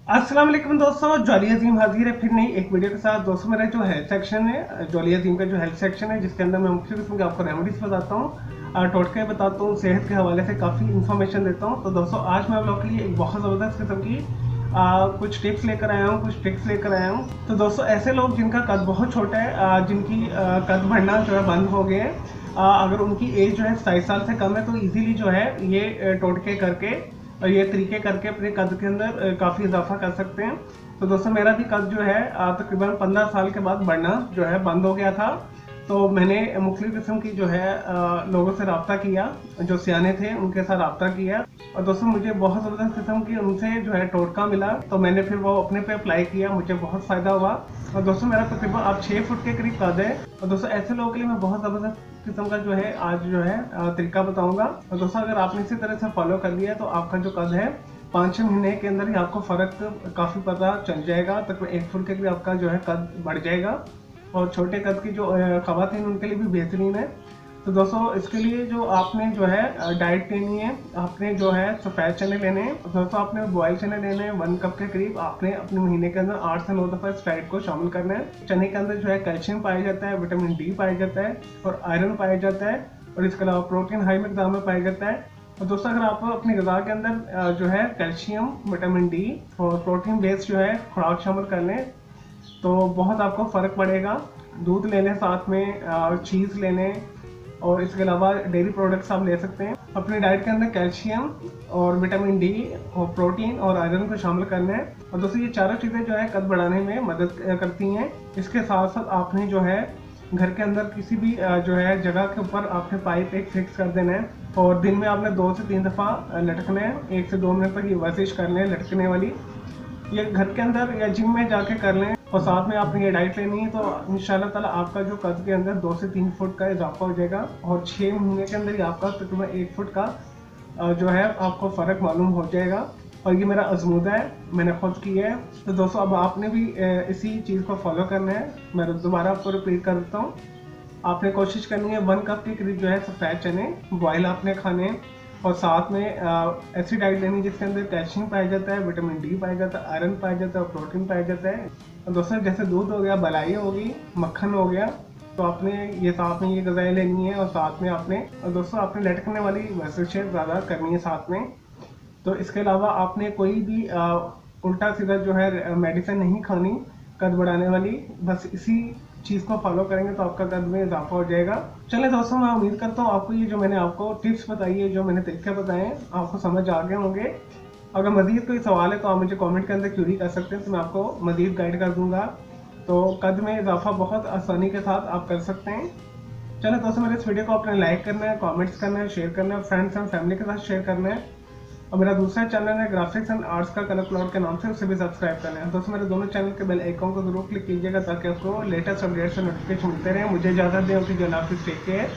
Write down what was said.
अस्सलाम वालेकुम दोस्तों, जॉली अजीम हाजिर है फिर नई एक वीडियो के साथ। दोस्तों मेरा जो हेल्थ सेक्शन है, जॉली अजीम का जो हेल्थ सेक्शन है, जिसके अंदर मैं मुख्य किस्म के आपको रेमेडीज बताता हूँ, टोटके बताता हूँ, सेहत के हवाले से काफ़ी इन्फॉर्मेशन देता हूँ। तो दोस्तों आज मैं आप लोगों के लिए एक बहुत ज़बरदस्त किस्म की कुछ टिप्स लेकर आया हूँ, कुछ ट्रिक्स लेकर आया हूँ। तो दोस्तों ऐसे लोग जिनका कद बहुत छोटा है, जिनकी कद बढ़ना जो है बंद हो गए हैं, अगर उनकी एज जो है 27 साल से कम है, तो इजीली जो है ये टोटके करके और ये तरीके करके अपने कद के अंदर काफ़ी इजाफा कर सकते हैं। तो दोस्तों मेरा भी कद जो है तकरीबन 15 साल के बाद बढ़ना जो है बंद हो गया था। तो मैंने मुख्तलिफ किस्म की जो है लोगों से रब्ता किया, जो सियाने थे उनके साथ रब्ता किया, और दोस्तों मुझे बहुत ज़बरदस्त किस्म की उनसे जो है टोटका मिला। तो मैंने फिर वो अपने पे अप्लाई किया, मुझे बहुत फ़ायदा हुआ। और दोस्तों मेरा तकरीबन आप 6 फुट के करीब कद है। और दोस्तों ऐसे लोगों के लिए मैं बहुत ज़बरदस्त किस्म का जो है आज जो है तरीका बताऊंगा। और दोस्तों अगर आपने इसी तरह से फॉलो कर लिया तो आपका जो कद है 5-6 महीने के अंदर ही आपको फ़र्क काफ़ी पता चल जाएगा। तकरीबन 1 फुट के करीब आपका जो है कद बढ़ जाएगा। और छोटे कद की जो ख़वातीन उनके लिए भी बेहतरीन है। तो दोस्तों इसके लिए जो आपने जो है डाइट लेनी है, आपने जो है सफ़ेद चने लेने हैं। दोस्तों आपने बॉयल चने लेने हैं 1 कप के करीब। आपने अपने महीने के अंदर 8 से 9 दफ़ा इस डाइट को शामिल करना है। चने के अंदर जो है कैल्शियम पाया जाता है, विटामिन डी पाया जाता है और आयरन पाया जाता है, और इसके अलावा प्रोटीन हाई मकदार में पाया जाता है। और दोस्तों अगर आप अपनी ग़िज़ा के अंदर जो है कैल्शियम, विटामिन डी और प्रोटीन बेस्ड जो है खुराक शामिल कर लें तो बहुत आपको फ़र्क पड़ेगा। दूध ले लें, साथ में चीज़ ले लें, और इसके अलावा डेयरी प्रोडक्ट्स आप ले सकते हैं। अपनी डाइट के अंदर कैल्शियम और विटामिन डी और प्रोटीन और आयरन को शामिल करना है। और दोस्तों ये चारों चीज़ें जो है कद बढ़ाने में मदद करती हैं। इसके साथ साथ आपने जो है घर के अंदर किसी भी जो है जगह के ऊपर आपने पाइप एक फिक्स कर देना है, और दिन में आपने 2 से 3 दफ़ा लटकना है। 1 से 2 मिनट तक ये वर्जिश कर लें लटकने वाली। ये घर के अंदर या जिम में जाके कर लें, और साथ में आपने ये डाइट लेनी है, तो इंशाल्लाह ताला आपका जो कद के अंदर 2 से 3 फुट का इजाफा हो जाएगा। और 6 महीने के अंदर ही आपका तकरीबन 1 फुट का जो है आपको फ़र्क मालूम हो जाएगा। और ये मेरा आजमूदा है, मैंने खुद किया है। तो दोस्तों अब आपने भी इसी चीज़ को फॉलो करना है। मैं दोबारा आपको रिपीट कर देता हूँ। आपने कोशिश करनी है 1 कप के करीब जो है सफ़ेद चने बॉयल आपने खाने, और साथ में ऐसी डाइट लेनी जिसके अंदर कैल्शियम पाया जाता है, विटामिन डी पाया जाता है, आयरन पाया जाता है और प्रोटीन पाया जाता है। और दोस्तों जैसे दूध हो गया, मलाई होगी, मक्खन हो गया, तो आपने ये साथ में ये ग़िज़ाएँ लेनी है। और साथ में आपने, और दोस्तों आपने लटकने वाली वर्जिशें ज़्यादा करनी है साथ में। तो इसके अलावा आपने कोई भी उल्टा सीधा जो है मेडिसिन नहीं खानी कद बढ़ाने वाली। बस इसी चीज़ को फॉलो करेंगे तो आपका कद में इजाफा हो जाएगा। चलें दोस्तों, मैं उम्मीद करता हूँ आपको ये जो मैंने आपको टिप्स बताई है, जो मैंने तरीके बताए हैं, आपको समझ आ गए होंगे। अगर मज़ीद कोई सवाल है तो आप मुझे कमेंट के अंदर क्यूरी कर सकते हैं, तो मैं आपको मज़ीद गाइड कर दूंगा। तो कद में इजाफा बहुत आसानी के साथ आप कर सकते हैं। चलें दोस्तों, मेरे इस वीडियो को आपने लाइक करना है, कमेंट्स करना है, शेयर करना है, फ्रेंड्स एंड फैमिली के साथ शेयर करना है। और मेरा दूसरा चैनल है ग्राफिक्स एंड आर्ट्स का कलर क्लॉड के नाम से, उसे भी सब्सक्राइब करना है। दोस्तों मेरे दोनों चैनल के बेल आइकॉन को जरूर क्लिक कीजिएगा ताकि आपको लेटेस्ट अपडेट्स और नोटिफिकेशन मिलते रहे। मुझे इजाज़त दें, आपकी जो टेक केयर।